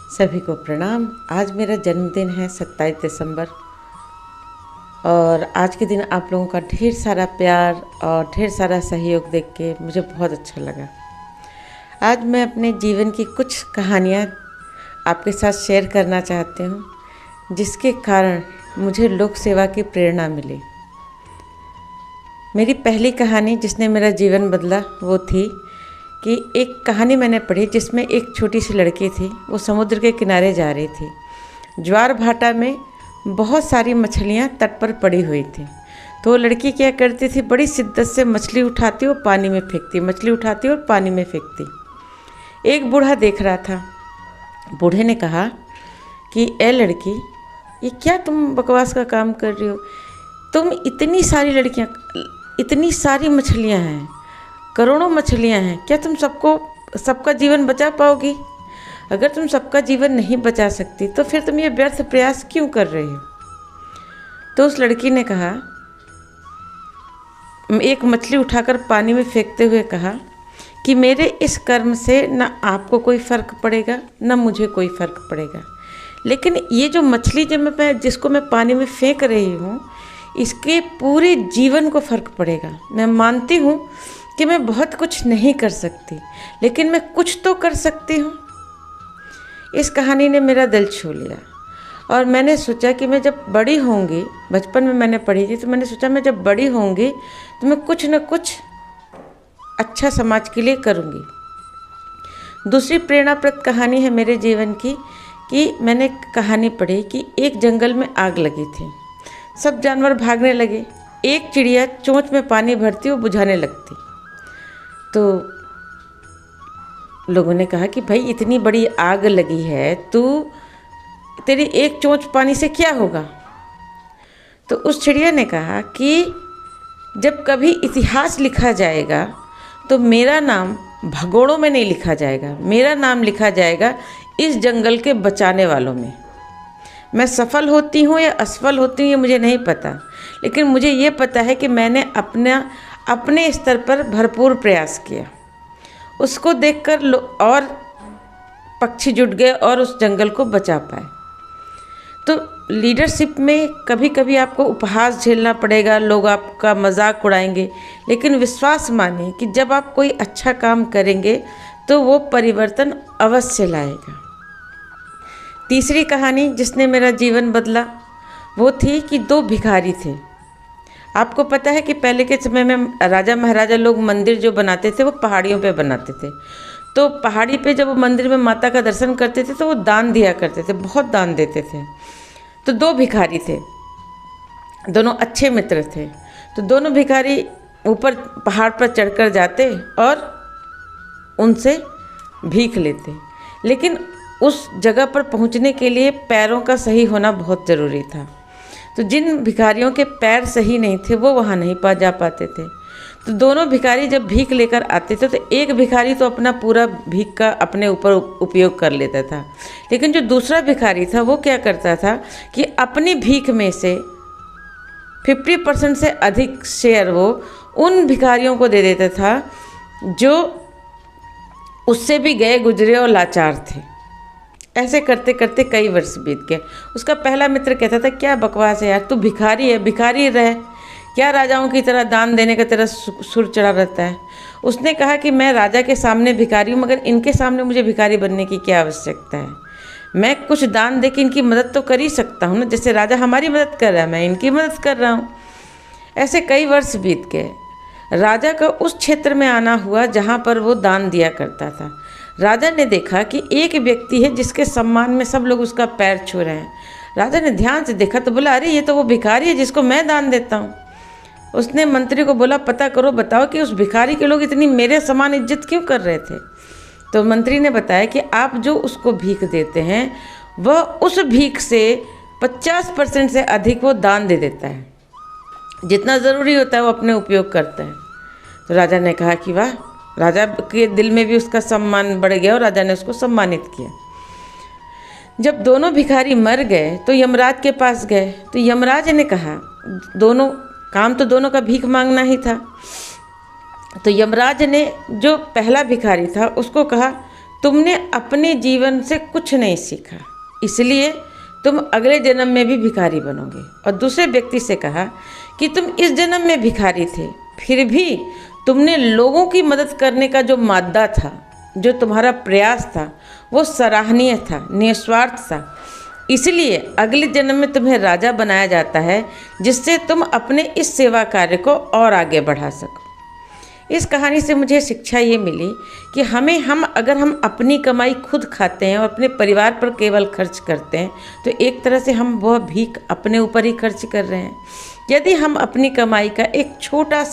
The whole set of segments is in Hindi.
सभी को प्रणाम। आज मेरा जन्मदिन है 27 दिसंबर और आज के दिन आप लोगों का ढेर सारा प्यार और ढेर सारा सहयोग देख के मुझे बहुत अच्छा लगा। आज मैं अपने जीवन की कुछ कहानियाँ आपके साथ शेयर करना चाहती हूँ, जिसके कारण मुझे लोक सेवा की प्रेरणा मिली। मेरी पहली कहानी जिसने मेरा जीवन बदला वो थी कि एक कहानी मैंने पढ़ी जिसमें एक छोटी सी लड़की थी। वो समुद्र के किनारे जा रही थी। ज्वार भाटा में बहुत सारी मछलियाँ तट पर पड़ी हुई थी। तो वो लड़की क्या करती थी, बड़ी शिद्दत से मछली उठाती और पानी में फेंकती, मछली उठाती और पानी में फेंकती। एक बूढ़ा देख रहा था। बूढ़े ने कहा कि ए लड़की, ये क्या तुम बकवास का काम कर रही हो? तुम इतनी सारी लड़कियाँ, इतनी सारी मछलियाँ हैं, करोड़ों मछलियाँ हैं, क्या तुम सबका जीवन बचा पाओगी? अगर तुम सबका जीवन नहीं बचा सकती तो फिर तुम ये व्यर्थ प्रयास क्यों कर रही हो? तो उस लड़की ने कहा, एक मछली उठाकर पानी में फेंकते हुए कहा कि मेरे इस कर्म से न आपको कोई फ़र्क पड़ेगा न मुझे कोई फ़र्क पड़ेगा, लेकिन ये जो मछली जिसको मैं पानी में फेंक रही हूँ, इसके पूरे जीवन को फ़र्क पड़ेगा। मैं मानती हूँ कि मैं बहुत कुछ नहीं कर सकती, लेकिन मैं कुछ तो कर सकती हूँ। इस कहानी ने मेरा दिल छू लिया और मैंने सोचा कि मैं जब बड़ी होंगी, बचपन में मैंने पढ़ी थी, तो मैंने सोचा मैं जब बड़ी होंगी तो मैं कुछ न कुछ अच्छा समाज के लिए करूँगी। दूसरी प्रेरणाप्रद कहानी है मेरे जीवन की कि मैंने कहानी पढ़ी कि एक जंगल में आग लगी थी। सब जानवर भागने लगे। एक चिड़िया चोंच में पानी भरती और बुझाने लगती। तो लोगों ने कहा कि भाई इतनी बड़ी आग लगी है, तेरी एक चोंच पानी से क्या होगा? तो उस चिड़िया ने कहा कि जब कभी इतिहास लिखा जाएगा तो मेरा नाम भगोड़ों में नहीं लिखा जाएगा, मेरा नाम लिखा जाएगा इस जंगल के बचाने वालों में। मैं सफल होती हूँ या असफल होती हूँ ये मुझे नहीं पता, लेकिन मुझे ये पता है कि मैंने अपने स्तर पर भरपूर प्रयास किया। उसको देखकर और पक्षी जुट गए और उस जंगल को बचा पाए। तो लीडरशिप में कभी कभी आपको उपहास झेलना पड़ेगा, लोग आपका मजाक उड़ाएंगे, लेकिन विश्वास मानिए कि जब आप कोई अच्छा काम करेंगे तो वो परिवर्तन अवश्य लाएगा। तीसरी कहानी जिसने मेरा जीवन बदला वो थी कि दो भिखारी थे। आपको पता है कि पहले के समय में राजा महाराजा लोग मंदिर जो बनाते थे वो पहाड़ियों पे बनाते थे। तो पहाड़ी पे जब वो मंदिर में माता का दर्शन करते थे तो वो दान दिया करते थे, बहुत दान देते थे। तो दो भिखारी थे, दोनों अच्छे मित्र थे। तो दोनों भिखारी ऊपर पहाड़ पर चढ़कर जाते और उनसे भीख लेते, लेकिन उस जगह पर पहुंचने के लिए पैरों का सही होना बहुत ज़रूरी था। तो जिन भिखारियों के पैर सही नहीं थे वो वहाँ नहीं जा पाते थे। तो दोनों भिखारी जब भीख लेकर आते थे तो एक भिखारी तो अपना पूरा भीख का अपने ऊपर उपयोग कर लेता था, लेकिन जो दूसरा भिखारी था वो क्या करता था कि अपनी भीख में से 50% से अधिक शेयर वो उन भिखारियों को दे देता था जो उससे भी गए गुजरे और लाचार थे। ऐसे करते करते कई वर्ष बीत गए। उसका पहला मित्र कहता था, क्या बकवास है यार, तू भिखारी है, भिखारी रह, क्या राजाओं की तरह दान देने का तेरा सुर चढ़ा रहता है? उसने कहा कि मैं राजा के सामने भिखारी हूँ, मगर इनके सामने मुझे भिखारी बनने की क्या आवश्यकता है? मैं कुछ दान दे के इनकी मदद तो कर ही सकता हूँ ना, जैसे राजा हमारी मदद कर रहा है मैं इनकी मदद कर रहा हूँ। ऐसे कई वर्ष बीत गए। राजा का उस क्षेत्र में आना हुआ जहाँ पर वो दान दिया करता था। राजा ने देखा कि एक व्यक्ति है जिसके सम्मान में सब लोग उसका पैर छू रहे हैं। राजा ने ध्यान से देखा तो बोला, अरे ये तो वो भिखारी है जिसको मैं दान देता हूँ। उसने मंत्री को बोला, पता करो, बताओ कि उस भिखारी के लोग इतनी मेरे समान इज्जत क्यों कर रहे थे? तो मंत्री ने बताया कि आप जो उसको भीख देते हैं वह उस भीख से 50% से अधिक वो दान दे देता है, जितना ज़रूरी होता है वो अपने उपयोग करता है। तो राजा ने कहा कि वाह, राजा के दिल में भी उसका सम्मान बढ़ गया और राजा ने उसको सम्मानित किया। जब दोनों भिखारी मर गए तो यमराज के पास गए। तो यमराज ने कहा, काम तो दोनों का भीख मांगना ही था। तो यमराज ने जो पहला भिखारी था उसको कहा, तुमने अपने जीवन से कुछ नहीं सीखा, इसलिए तुम अगले जन्म में भी भिखारी बनोगे। और दूसरे व्यक्ति से कहा कि तुम इस जन्म में भिखारी थे, फिर भी तुमने लोगों की मदद करने का जो मादा था, जो तुम्हारा प्रयास था, वो सराहनीय था, निस्वार्थ था, इसलिए अगले जन्म में तुम्हें राजा बनाया जाता है, जिससे तुम अपने इस सेवा कार्य को और आगे बढ़ा सको। इस कहानी से मुझे शिक्षा ये मिली कि अगर हम अपनी कमाई खुद खाते हैं और अपने परिवार पर केवल खर्च करते हैं, तो एक तरह से हम वह भीख अपने ऊपर ही खर्च कर रहे हैं। यदि हम अपनी कमाई का एक छोटा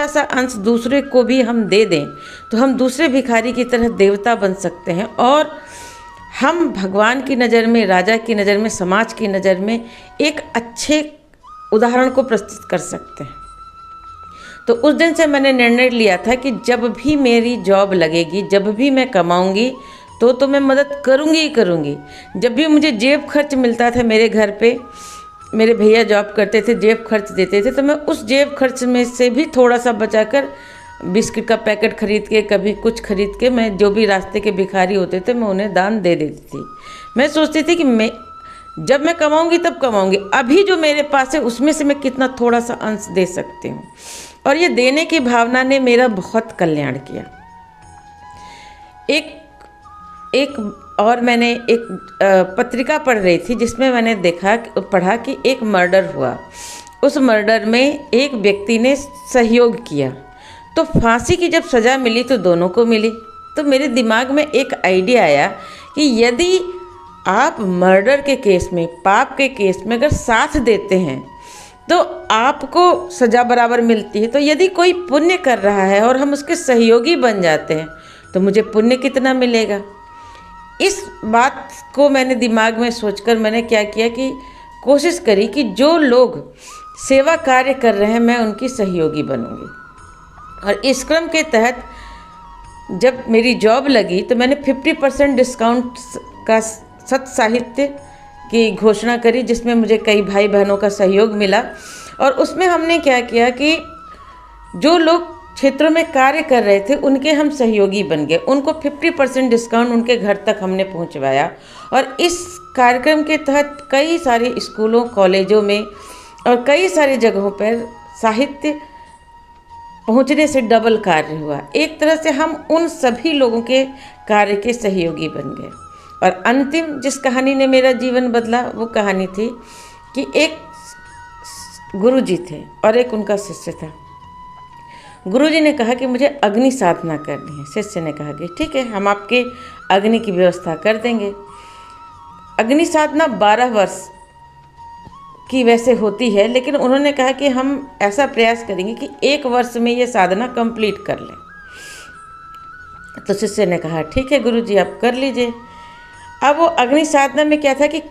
सा अंश दूसरे को भी हम दे दें, तो हम दूसरे भिखारी की तरह देवता बन सकते हैं और हम भगवान की नज़र में, राजा की नज़र में, समाज की नज़र में एक अच्छे उदाहरण को प्रस्तुत कर सकते हैं। तो उस दिन से मैंने निर्णय लिया था कि जब भी मेरी जॉब लगेगी, जब भी मैं कमाऊंगी, तो मैं मदद करूंगी ही करूंगी। जब भी मुझे जेब खर्च मिलता था, मेरे घर पे मेरे भैया जॉब करते थे, जेब खर्च देते थे, तो मैं उस जेब खर्च में से भी थोड़ा सा बचाकर बिस्किट का पैकेट खरीद के, कभी कुछ खरीद के, मैं जो भी रास्ते के भिखारी होते थे मैं उन्हें दान दे देती थी। मैं सोचती थी कि जब मैं कमाऊंगी तब कमाऊंगी, अभी जो मेरे पास है उसमें से मैं कितना थोड़ा सा अंश दे सकती हूँ। और ये देने की भावना ने मेरा बहुत कल्याण किया। मैंने एक पत्रिका पढ़ रही थी, जिसमें मैंने पढ़ा कि एक मर्डर हुआ। उस मर्डर में एक व्यक्ति ने सहयोग किया, तो फांसी की जब सज़ा मिली तो दोनों को मिली। तो मेरे दिमाग में एक आइडिया आया कि यदि आप मर्डर के केस में, पाप के केस में अगर साथ देते हैं तो आपको सज़ा बराबर मिलती है। तो यदि कोई पुण्य कर रहा है और हम उसके सहयोगी बन जाते हैं, तो मुझे पुण्य कितना मिलेगा। इस बात को मैंने दिमाग में सोचकर मैंने क्या किया कि कोशिश करी कि जो लोग सेवा कार्य कर रहे हैं मैं उनकी सहयोगी बनूंगी। और इस क्रम के तहत जब मेरी जॉब लगी तो मैंने 50% डिस्काउंट का सत साहित्य की घोषणा करी, जिसमें मुझे कई भाई बहनों का सहयोग मिला। और उसमें हमने क्या किया कि जो लोग क्षेत्रों में कार्य कर रहे थे उनके हम सहयोगी बन गए, उनको 50% डिस्काउंट उनके घर तक हमने पहुंचवाया। और इस कार्यक्रम के तहत कई सारे स्कूलों, कॉलेजों में और कई सारी जगहों पर साहित्य पहुंचने से डबल कार्य हुआ। एक तरह से हम उन सभी लोगों के कार्य के सहयोगी बन गए। और अंतिम जिस कहानी ने मेरा जीवन बदला वो कहानी थी कि एक गुरुजी थे और एक उनका शिष्य था। गुरुजी ने कहा कि मुझे अग्नि साधना करनी है। शिष्य ने कहा कि ठीक है, हम आपके अग्नि की व्यवस्था कर देंगे। अग्नि साधना 12 वर्ष की वैसे होती है, लेकिन उन्होंने कहा कि हम ऐसा प्रयास करेंगे कि 1 वर्ष में ये साधना कंप्लीट कर लें। तो शिष्य ने कहा ठीक है गुरुजी, आप कर लीजिए। अब वो अग्नि साधना में क्या था कि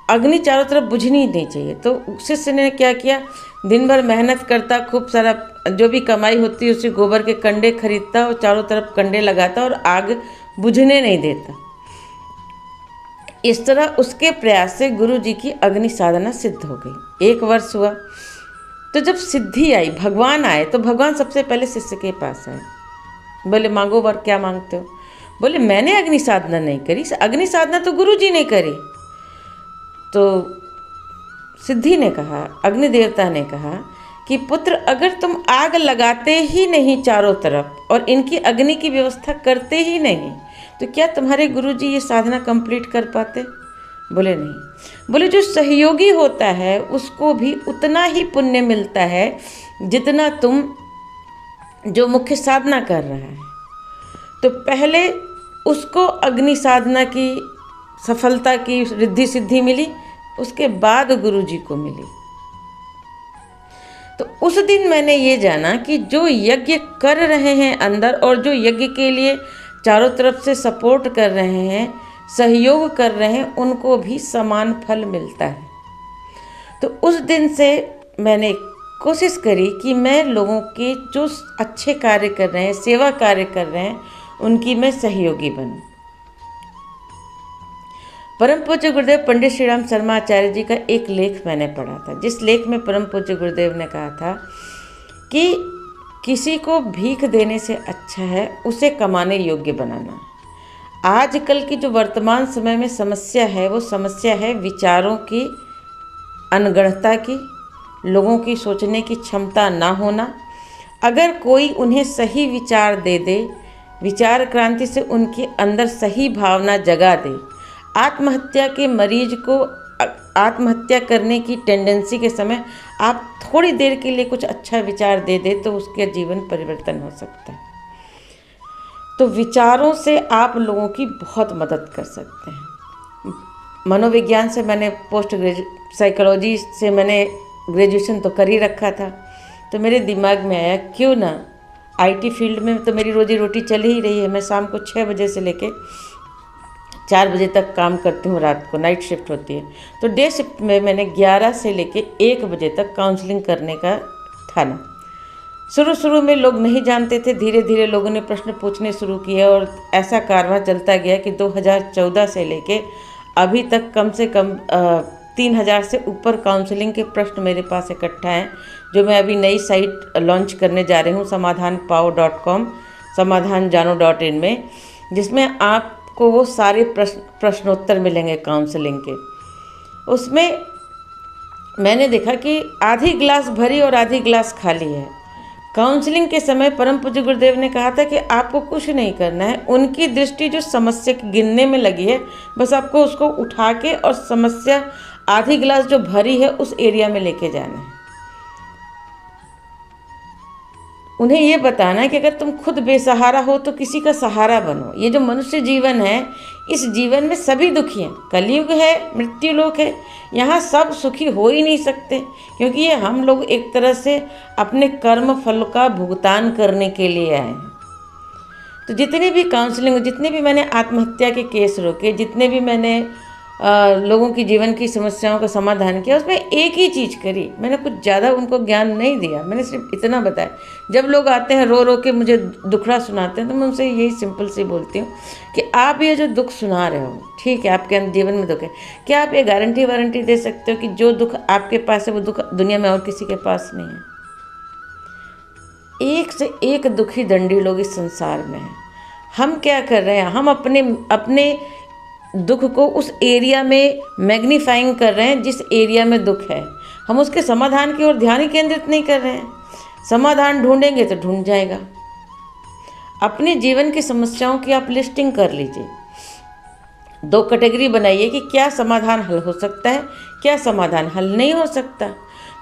अग्नि चारों तरफ बुझनी नहीं चाहिए। तो शिष्य ने क्या किया, दिन भर मेहनत करता, खूब सारा जो भी कमाई होती उसी गोबर के कंडे खरीदता और चारों तरफ कंडे लगाता और आग बुझने नहीं देता। इस तरह उसके प्रयास से गुरु जी की अग्नि साधना सिद्ध हो गई। 1 वर्ष हुआ तो जब सिद्धि आई, भगवान आए, तो भगवान सबसे पहले शिष्य के पास आए। बोले मांगो वर, क्या मांगते हो? बोले मैंने अग्नि साधना नहीं करी, अग्नि साधना तो गुरु जी ने करी। तो सिद्धि ने कहा, अग्नि देवता ने कहा कि पुत्र, अगर तुम आग लगाते ही नहीं चारों तरफ और इनकी अग्नि की व्यवस्था करते ही नहीं, तो क्या तुम्हारे गुरुजी ये साधना कंप्लीट कर पाते? बोले नहीं। बोले जो सहयोगी होता है उसको भी उतना ही पुण्य मिलता है जितना तुम जो मुख्य साधना कर रहा है। तो पहले उसको अग्नि साधना की सफलता की रिद्धि सिद्धि मिली, उसके बाद गुरुजी को मिली। तो उस दिन मैंने ये जाना कि जो यज्ञ कर रहे हैं अंदर और जो यज्ञ के लिए चारों तरफ से सपोर्ट कर रहे हैं, सहयोग कर रहे हैं, उनको भी समान फल मिलता है। तो उस दिन से मैंने कोशिश करी कि मैं लोगों के जो अच्छे कार्य कर रहे हैं, सेवा कार्य कर रहे हैं, उनकी मैं सहयोगी बनूं। परम पूज्य गुरुदेव पंडित श्री राम शर्मा आचार्य जी का एक लेख मैंने पढ़ा था, जिस लेख में परम पूज्य गुरुदेव ने कहा था कि किसी को भीख देने से अच्छा है उसे कमाने योग्य बनाना। आजकल की जो वर्तमान समय में समस्या है वो समस्या है विचारों की अनगढ़ता की, लोगों की सोचने की क्षमता ना होना। अगर कोई उन्हें सही विचार दे दे, विचार क्रांति से उनके अंदर सही भावना जगा दे, आत्महत्या के मरीज को आत्महत्या करने की टेंडेंसी के समय आप थोड़ी देर के लिए कुछ अच्छा विचार दे दे तो उसके जीवन परिवर्तन हो सकता है। तो विचारों से आप लोगों की बहुत मदद कर सकते हैं। मनोविज्ञान से मैंने साइकोलॉजी से मैंने ग्रेजुएशन तो कर ही रखा था, तो मेरे दिमाग में आया क्यों ना आईटी फील्ड में तो मेरी रोजी रोटी चल ही रही है। मैं शाम को 6 बजे से लेके 4 बजे तक काम करती हूँ, रात को नाइट शिफ्ट होती है। तो डे शिफ्ट में मैंने 11 से लेके 1 बजे तक काउंसलिंग करने का ठाना। शुरू में लोग नहीं जानते थे, धीरे धीरे लोगों ने प्रश्न पूछने शुरू किए और ऐसा कारवां चलता गया कि 2014 से लेके अभी तक कम से कम 3000 से ऊपर काउंसलिंग के प्रश्न मेरे पास इकट्ठा हैं, जो मैं अभी नई साइट लॉन्च करने जा रही हूँ समाधानपाओ.com समाधानजानो.in में, जिसमें आपको वो सारे प्रश्नोत्तर मिलेंगे काउंसलिंग के। उसमें मैंने देखा कि आधी गिलास भरी और आधी गिलास खाली है। काउंसलिंग के समय परम पूज्य गुरुदेव ने कहा था कि आपको कुछ नहीं करना है, उनकी दृष्टि जो समस्या गिनने में लगी है, बस आपको उसको उठा के और समस्या आधी गिलास जो भरी है उस एरिया में लेके जाना है। उन्हें ये बताना है कि अगर तुम खुद बेसहारा हो तो किसी का सहारा बनो। ये जो मनुष्य जीवन है, इस जीवन में सभी दुखी हैं। कलयुग है, मृत्युलोक है, यहाँ सब सुखी हो ही नहीं सकते, क्योंकि ये हम लोग एक तरह से अपने कर्म फल का भुगतान करने के लिए आए हैं। तो जितनी भी काउंसलिंग, जितने भी मैंने आत्महत्या के केस रोके, जितने भी मैंने लोगों की जीवन की समस्याओं का समाधान किया, उसमें एक ही चीज़ करी। मैंने कुछ ज़्यादा उनको ज्ञान नहीं दिया, मैंने सिर्फ इतना बताया। जब लोग आते हैं रो के मुझे दुखड़ा सुनाते हैं, तो मैं उनसे यही सिंपल सी बोलती हूँ कि आप ये जो दुख सुना रहे हो, ठीक है, आपके जीवन में दुख है, क्या आप ये गारंटी वारंटी दे सकते हो कि जो दुख आपके पास है वो दुख दुनिया में और किसी के पास नहीं है? एक से एक दुखी दंडी लोग इस संसार में हैं। हम क्या कर रहे हैं? हम अपने दुख को उस एरिया में मैग्नीफाइंग कर रहे हैं जिस एरिया में दुख है। हम उसके समाधान की ओर ध्यान ही केंद्रित नहीं कर रहे हैं। समाधान ढूंढेंगे तो ढूंढ जाएगा। अपने जीवन की समस्याओं की आप लिस्टिंग कर लीजिए। 2 कैटेगरी बनाइए कि क्या समाधान हल हो सकता है, क्या समाधान हल नहीं हो सकता।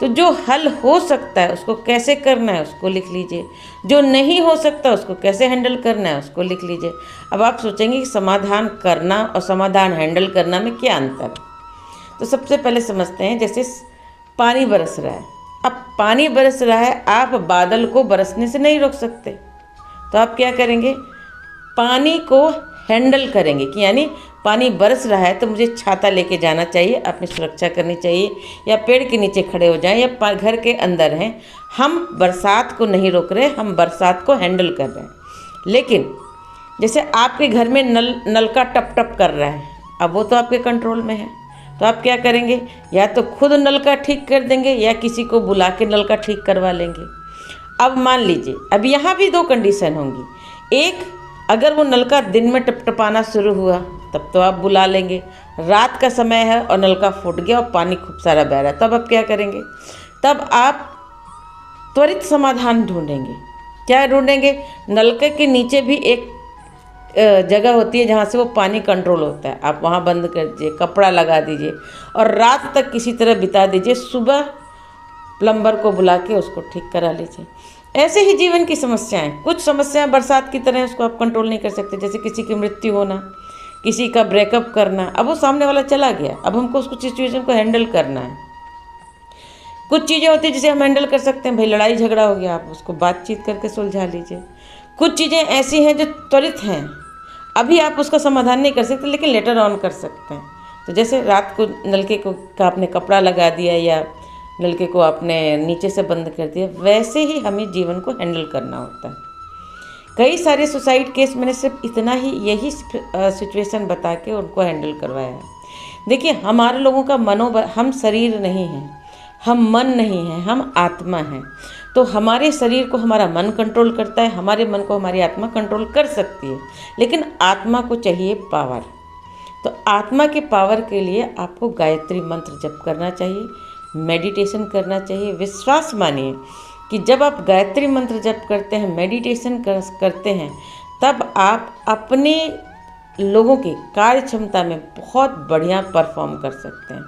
तो जो हल हो सकता है उसको कैसे करना है उसको लिख लीजिए, जो नहीं हो सकता उसको कैसे हैंडल करना है उसको लिख लीजिए। अब आप सोचेंगे कि समाधान करना और समाधान हैंडल करना में क्या अंतर है। तो सबसे पहले समझते हैं, जैसे पानी बरस रहा है। अब पानी बरस रहा है, आप बादल को बरसने से नहीं रोक सकते, तो आप क्या करेंगे? पानी को हैंडल करेंगे कि यानी पानी बरस रहा है तो मुझे छाता लेके जाना चाहिए, अपनी सुरक्षा करनी चाहिए, या पेड़ के नीचे खड़े हो जाएं, या घर के अंदर हैं। हम बरसात को नहीं रोक रहे, हम बरसात को हैंडल कर रहे हैं। लेकिन जैसे आपके घर में नल का टप टप कर रहा है, अब वो तो आपके कंट्रोल में है, तो आप क्या करेंगे? या तो खुद नल का ठीक कर देंगे या किसी को बुला के नल का ठीक करवा लेंगे। अब मान लीजिए, अब यहाँ भी 2 कंडीशन होंगी। एक, अगर वो नल का दिन में टपटपाना शुरू हुआ तब तो आप बुला लेंगे। रात का समय है और नल का फूट गया और पानी खूब सारा बह रहा है, तब आप क्या करेंगे? तब आप त्वरित समाधान ढूंढेंगे। क्या ढूंढेंगे? नलके के नीचे भी एक जगह होती है जहाँ से वो पानी कंट्रोल होता है, आप वहाँ बंद कर दीजिए, कपड़ा लगा दीजिए और रात तक किसी तरह बिता दीजिए। सुबह प्लम्बर को बुला के उसको ठीक करा लीजिए। ऐसे ही जीवन की समस्याएं, कुछ समस्याएं बरसात की तरह उसको आप कंट्रोल नहीं कर सकते, जैसे किसी की मृत्यु होना, किसी का ब्रेकअप करना। अब वो सामने वाला चला गया, अब हमको उसको सिचुएशन को हैंडल करना है। कुछ चीज़ें होती हैं जिसे हम हैंडल कर सकते हैं, भाई लड़ाई झगड़ा हो गया, आप उसको बातचीत करके सुलझा लीजिए। कुछ चीज़ें ऐसी हैं जो त्वरित हैं, अभी आप उसका समाधान नहीं कर सकते लेकिन लेटर ऑन कर सकते हैं। तो जैसे रात को नलके को का आपने कपड़ा लगा दिया या नलके को आपने नीचे से बंद कर दिया, वैसे ही हमें जीवन को हैंडल करना होता है। कई सारे सुसाइड केस मैंने सिर्फ इतना ही, यही सिचुएशन बता के उनको हैंडल करवाया है। देखिए, हमारे लोगों का मनोबल, हम शरीर नहीं हैं, हम मन नहीं हैं, हम आत्मा हैं। तो हमारे शरीर को हमारा मन कंट्रोल करता है, हमारे मन को हमारी आत्मा कंट्रोल कर सकती है, लेकिन आत्मा को चाहिए पावर। तो आत्मा के पावर के लिए आपको गायत्री मंत्र जप करना चाहिए, मेडिटेशन करना चाहिए। विश्वास मानिए कि जब आप गायत्री मंत्र जप करते हैं, मेडिटेशन करते हैं, तब आप अपने लोगों की कार्य क्षमता में बहुत बढ़िया परफॉर्म कर सकते हैं।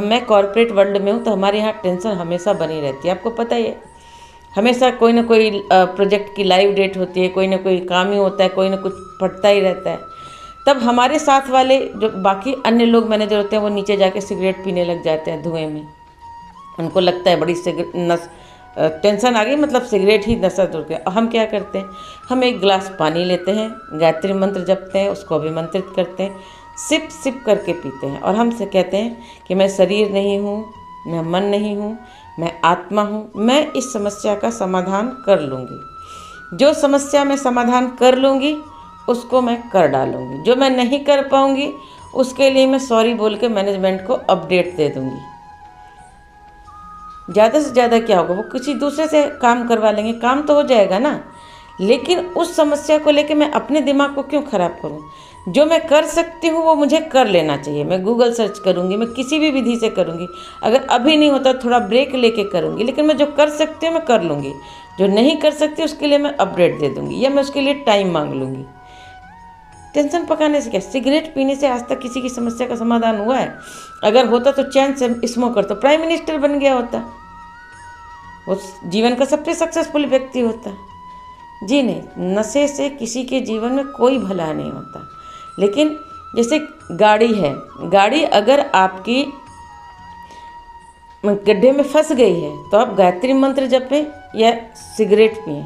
मैं कॉर्पोरेट वर्ल्ड में हूँ, तो हमारे यहाँ टेंशन हमेशा बनी रहती है, आपको पता ही है। हमेशा कोई ना कोई प्रोजेक्ट की लाइव डेट होती है, कोई ना कोई काम ही होता है, कोई ना कुछ फटता ही रहता है। तब हमारे साथ वाले जो बाकी अन्य लोग मैनेजर होते हैं, वो नीचे जाके सिगरेट पीने लग जाते हैं धुएं में। उनको लगता है बड़ी टेंशन आ गई, मतलब सिगरेट ही नशा दूर गया। हम क्या करते हैं, हम एक गिलास पानी लेते हैं, गायत्री मंत्र जपते हैं, उसको अभिमंत्रित करते हैं, सिप सिप करके पीते हैं और हमसे कहते हैं कि मैं शरीर नहीं हूँ, मैं मन नहीं हूँ, मैं आत्मा हूँ, मैं इस समस्या का समाधान कर लूँगी। जो समस्या मैं समाधान कर लूँगी उसको मैं कर डालूँगी, जो मैं नहीं कर पाऊँगी उसके लिए मैं सॉरी बोल के मैनेजमेंट को अपडेट दे दूँगी। ज़्यादा से ज़्यादा क्या होगा, वो किसी दूसरे से काम करवा लेंगे, काम तो हो जाएगा ना, लेकिन उस समस्या को लेके मैं अपने दिमाग को क्यों ख़राब करूँ। जो मैं कर सकती हूँ वो मुझे कर लेना चाहिए। मैं गूगल सर्च करूँगी, मैं किसी भी विधि से करूँगी, अगर अभी नहीं होता थोड़ा ब्रेक लेके करूँगी, लेकिन मैं जो कर सकती हूँ मैं कर लूँगी। जो नहीं कर सकती उसके लिए मैं अपडेट दे दूँगी या मैं उसके लिए टाइम मांग लूँगी। टेंशन पकाने से क्या, सिगरेट पीने से आज तक किसी की समस्या का समाधान हुआ है? अगर होता तो चैन से स्मोकर तो प्राइम मिनिस्टर बन गया होता, वो जीवन का सबसे सक्सेसफुल व्यक्ति होता। जी नहीं, नशे से किसी के जीवन में कोई भला नहीं होता। लेकिन जैसे गाड़ी है, गाड़ी अगर आपकी गड्ढे में फंस गई है तो आप गायत्री मंत्र जपें या सिगरेट पिएं,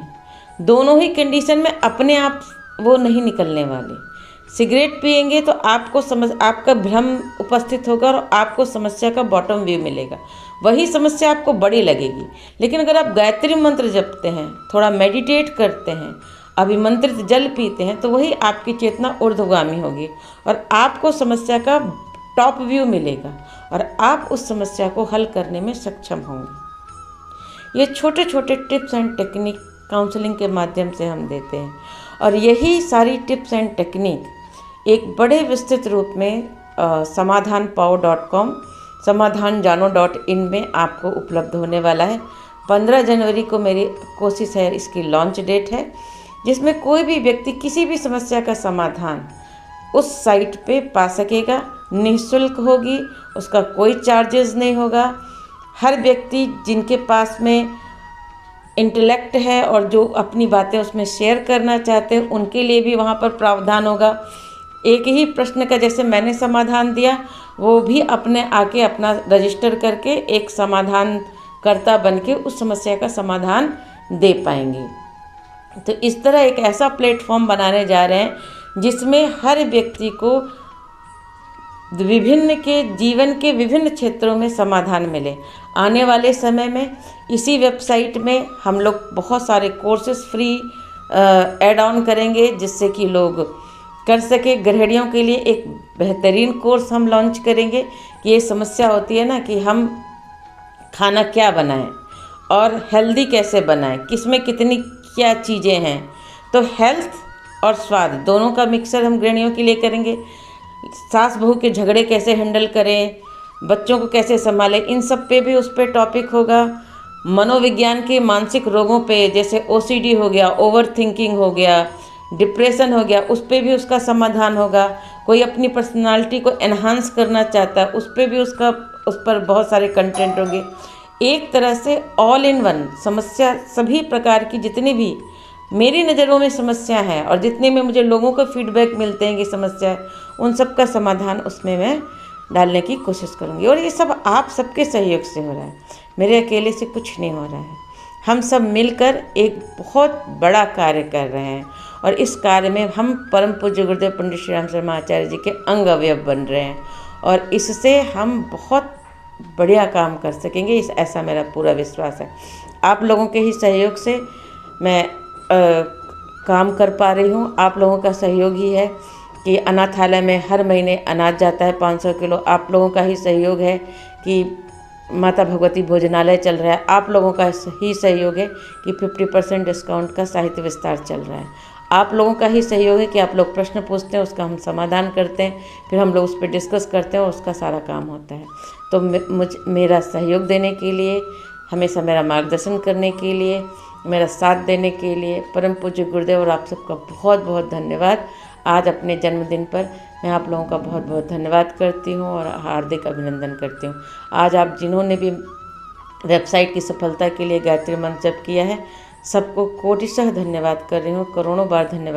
दोनों ही कंडीशन में अपने आप वो नहीं निकलने वाले। सिगरेट पिएंगे तो आपका भ्रम उपस्थित होगा और आपको समस्या का बॉटम व्यू मिलेगा, वही समस्या आपको बड़ी लगेगी। लेकिन अगर आप गायत्री मंत्र जपते हैं, थोड़ा मेडिटेट करते हैं, अभिमंत्रित जल पीते हैं, तो वही आपकी चेतना ऊर्ध्वगामी होगी और आपको समस्या का टॉप व्यू मिलेगा और आप उस समस्या को हल करने में सक्षम होंगे। ये छोटे छोटे टिप्स एंड टेक्निक काउंसलिंग के माध्यम से हम देते हैं और यही सारी टिप्स एंड टेक्निक एक बड़े विस्तृत रूप में समाधानपाओ.com, समाधानजानो.in में आपको उपलब्ध होने वाला है। 15 जनवरी को मेरी कोशिश है, इसकी लॉन्च डेट है, जिसमें कोई भी व्यक्ति किसी भी समस्या का समाधान उस साइट पे पा सकेगा। निःशुल्क होगी, उसका कोई चार्जेस नहीं होगा। हर व्यक्ति जिनके पास में इंटेलेक्ट है और जो अपनी बातें उसमें शेयर करना चाहते हैं, उनके लिए भी वहाँ पर प्रावधान होगा। एक ही प्रश्न का जैसे मैंने समाधान दिया, वो भी अपने आके अपना रजिस्टर करके एक समाधानकर्ता बनके उस समस्या का समाधान दे पाएंगे। तो इस तरह एक ऐसा प्लेटफॉर्म बनाने जा रहे हैं जिसमें हर व्यक्ति को जीवन के विभिन्न क्षेत्रों में समाधान मिले। आने वाले समय में इसी वेबसाइट में हम लोग बहुत सारे कोर्सेज फ्री ऐड ऑन करेंगे, जिससे कि लोग कर सके। गृहिणियों के लिए एक बेहतरीन कोर्स हम लॉन्च करेंगे कि ये समस्या होती है ना कि हम खाना क्या बनाएं और हेल्दी कैसे बनाएं, किसमें कितनी क्या चीज़ें हैं। तो हेल्थ और स्वाद दोनों का मिक्सर हम गृहिणियों के लिए करेंगे। सास बहू के झगड़े कैसे हैंडल करें, बच्चों को कैसे संभालें, इन सब पे भी उस पर टॉपिक होगा। मनोविज्ञान के मानसिक रोगों पे, जैसे OCD हो गया, ओवर थिंकिंग हो गया, डिप्रेशन हो गया, उस पर भी उसका समाधान होगा। कोई अपनी पर्सनालिटी को एनहांस करना चाहता है, उस पर भी उस पर बहुत सारे कंटेंट होंगे। एक तरह से ऑल इन वन समस्या, सभी प्रकार की जितनी भी मेरी नज़रों में समस्या है और जितने में मुझे लोगों को फीडबैक मिलते हैं कि समस्या है, उन सब का समाधान उसमें मैं डालने की कोशिश करूँगी। और ये सब आप सबके सहयोग से हो रहा है, मेरे अकेले से कुछ नहीं हो रहा है। हम सब मिलकर एक बहुत बड़ा कार्य कर रहे हैं और इस कार्य में हम परम पूज्य गुरुदेव पंडित श्री राम शर्मा आचार्य जी के अंग अवयव बन रहे हैं और इससे हम बहुत बढ़िया काम कर सकेंगे, ऐसा मेरा पूरा विश्वास है। आप लोगों के ही सहयोग से मैं काम कर पा रही हूँ। आप लोगों का सहयोग ही है कि अनाथालय में हर महीने अनाज जाता है 500 किलो। आप लोगों का ही सहयोग है कि माता भगवती भोजनालय चल रहा है, आप लोगों का ही सहयोग है कि 50% डिस्काउंट का साहित्य विस्तार चल रहा है। आप लोगों का ही सहयोग है कि आप लोग प्रश्न पूछते हैं, उसका हम समाधान करते हैं, फिर हम लोग उस पर डिस्कस करते हैं और उसका सारा काम होता है। तो मेरा सहयोग देने के लिए, हमेशा मेरा मार्गदर्शन करने के लिए, मेरा साथ देने के लिए परम पूज्य गुरुदेव और आप सबका बहुत बहुत धन्यवाद। आज अपने जन्मदिन पर मैं आप लोगों का बहुत बहुत धन्यवाद करती हूँ और हार्दिक अभिनंदन करती हूँ। आज आप जिन्होंने भी वेबसाइट की सफलता के लिए गायत्री मंत्र जप किया है, सबको कोटिशः धन्यवाद कर रही हूँ, करोड़ों बार धन्यवाद।